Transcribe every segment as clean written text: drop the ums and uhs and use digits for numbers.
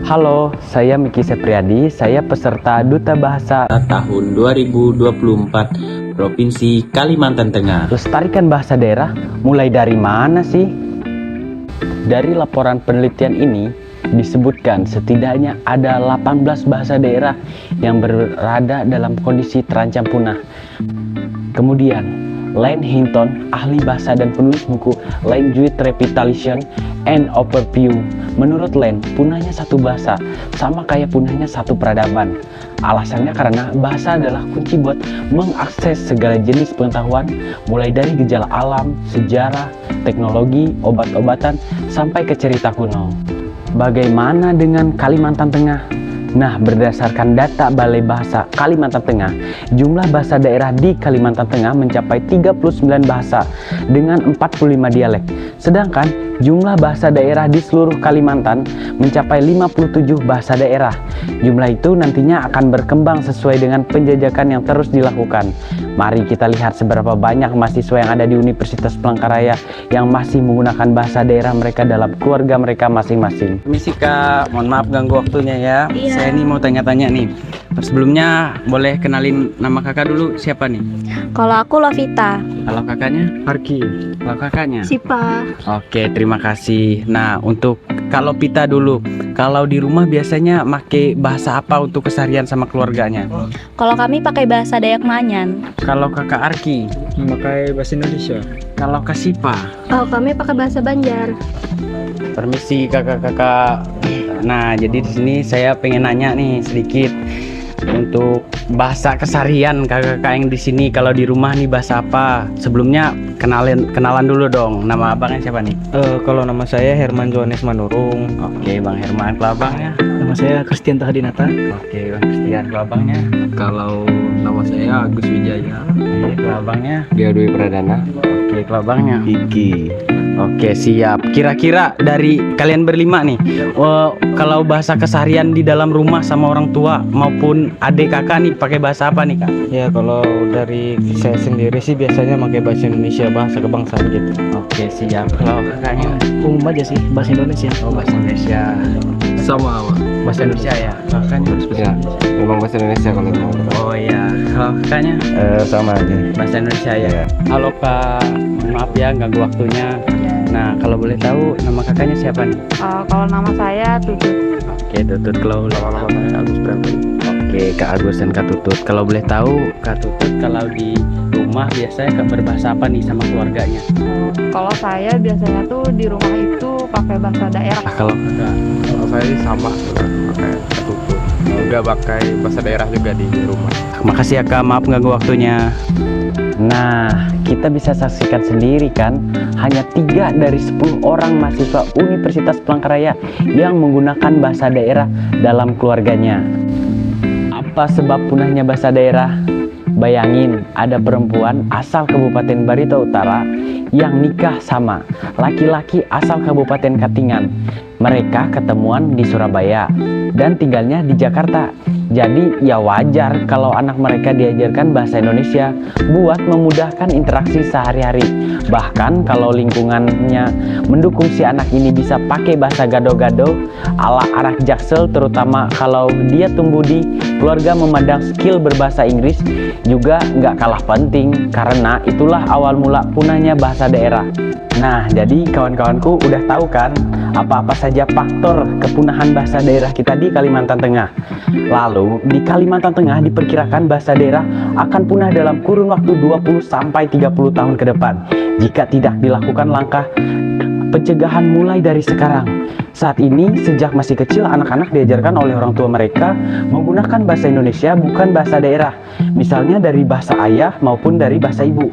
Halo, saya Miki Sepriadi, saya peserta Duta Bahasa tahun 2024 Provinsi Kalimantan Tengah. Lestarikan bahasa daerah mulai dari mana sih? Dari laporan penelitian ini disebutkan setidaknya ada 18 bahasa daerah yang berada dalam kondisi terancam punah. Kemudian Lane Hinton, ahli bahasa dan penulis buku Language Revitalization and Overview, menurut Lane, punahnya satu bahasa sama kayak punahnya satu peradaban. Alasannya karena bahasa adalah kunci buat mengakses segala jenis pengetahuan, mulai dari gejala alam, sejarah, teknologi, obat-obatan, sampai ke cerita kuno. Bagaimana dengan Kalimantan Tengah? Nah, berdasarkan data Balai Bahasa Kalimantan Tengah, jumlah bahasa daerah di Kalimantan Tengah mencapai 39 bahasa dengan 45 dialek. Sedangkan jumlah bahasa daerah di seluruh Kalimantan mencapai 57 bahasa daerah. Jumlah itu nantinya akan berkembang sesuai dengan penjajakan yang terus dilakukan. Mari kita lihat seberapa banyak mahasiswa yang ada di Universitas Palangkaraya yang masih menggunakan bahasa daerah mereka dalam keluarga mereka masing-masing. Permisi Kak, mohon maaf ganggu waktunya ya. Iya. Saya ini mau tanya-tanya nih. Sebelumnya boleh kenalin nama kakak dulu, siapa nih? Kalau aku Lovita. Kalau kakaknya? Arki. Kalau kakaknya? Sipa. Oke, terima kasih. Nah, untuk kalau Pita dulu, kalau di rumah biasanya make bahasa apa untuk keseharian sama keluarganya? Kalau kami pakai bahasa Dayak Manyan. Kalau kakak Arki? Memakai bahasa Indonesia. Kalau Kak Sipa? Oh, kami pakai bahasa Banjar. Permisi kakak-kakak. Nah, jadi di sini saya pengen nanya nih sedikit untuk bahasa keseharian kakak-kakak yang di sini. Kalau di rumah nih bahasa apa? Sebelumnya kenalan dulu dong. Nama abangnya siapa nih? Kalau nama saya Herman Johannes Manurung. Oke, Bang Herman. Kalau abangnya? Nama saya Christian Tahadinata. Oke, Bang Christian. Kalau abangnya? Kalau nama saya Agus Wijaya. Oke, kalau abangnya? Dia Dwi Pradana. Oke, kalau abangnya? Iki. Oke, siap. Kira-kira dari kalian berlima nih, kalau bahasa keseharian di dalam rumah sama orang tua maupun adik kakak nih pakai bahasa apa nih Kak? Ya kalau dari saya sendiri sih biasanya pakai bahasa Indonesia, bahasa kebangsaan gitu. Oke, siap. Kalau kakaknya? Umum aja sih bahasa Indonesia. Oh, bahasa Indonesia. Sama. Bahasa Indonesia ya? Kakaknya? Ya, memang bahasa Indonesia kalau mau. Oh iya. Kalau kakaknya? Sama aja. Bahasa Indonesia ya? Halo Kak, maaf ya ganggu waktunya. Nah, kalau boleh tahu nama kakaknya siapa nih? Kalau nama saya Tutut. Oke, Tutut. Kalau nama saya Agus Prambudi. Oke, Kak Agus dan Kak Tutut. Kalau boleh tahu, Kak Tutut kalau di rumah biasanya berbahasa apa nih sama keluarganya? Kalau saya biasanya tuh di rumah itu pakai bahasa daerah. Kalau kakak? Kalau saya sih sama pakai tutut. Juga pakai bahasa daerah juga di rumah. Makasih ya Kak, maaf ganggu waktunya. Nah, kita bisa saksikan sendiri kan, hanya 3 dari 10 orang mahasiswa Universitas Palangkaraya yang menggunakan bahasa daerah dalam keluarganya. Apa sebab punahnya bahasa daerah? Bayangin, ada perempuan asal Kabupaten Barito Utara yang nikah sama laki-laki asal Kabupaten Katingan. Mereka ketemuan di Surabaya dan tinggalnya di Jakarta. Jadi ya wajar kalau anak mereka diajarkan bahasa Indonesia buat memudahkan interaksi sehari-hari. Bahkan kalau lingkungannya mendukung si anak ini bisa pakai bahasa gado-gado ala anak Jaksel, terutama kalau dia tumbuh di keluarga memandang skill berbahasa Inggris juga nggak kalah penting, karena itulah awal mula punahnya bahasa daerah. Nah, jadi kawan-kawanku udah tahu kan apa-apa saja faktor kepunahan bahasa daerah kita di Kalimantan Tengah. Lalu, di Kalimantan Tengah diperkirakan bahasa daerah akan punah dalam kurun waktu 20-30 tahun ke depan jika tidak dilakukan langkah pencegahan mulai dari sekarang. Saat ini, sejak masih kecil, anak-anak diajarkan oleh orang tua mereka menggunakan bahasa Indonesia bukan bahasa daerah, misalnya dari bahasa ayah maupun dari bahasa ibu.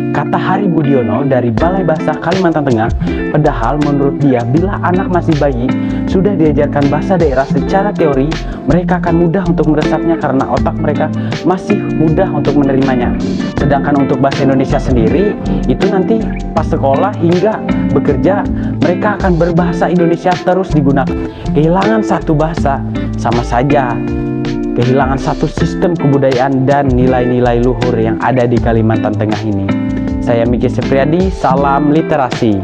Kata Hari Budiono dari Balai Bahasa Kalimantan Tengah, padahal menurut dia bila anak masih bayi sudah diajarkan bahasa daerah secara teori, mereka akan mudah untuk meresapnya karena otak mereka masih mudah untuk menerimanya. Sedangkan untuk bahasa Indonesia sendiri, itu nanti pas sekolah hingga bekerja, mereka akan berbahasa Indonesia terus digunakan. Kehilangan satu bahasa sama saja kehilangan satu sistem kebudayaan dan nilai-nilai luhur yang ada di Kalimantan Tengah ini. Saya Miki Sepriadi, salam literasi.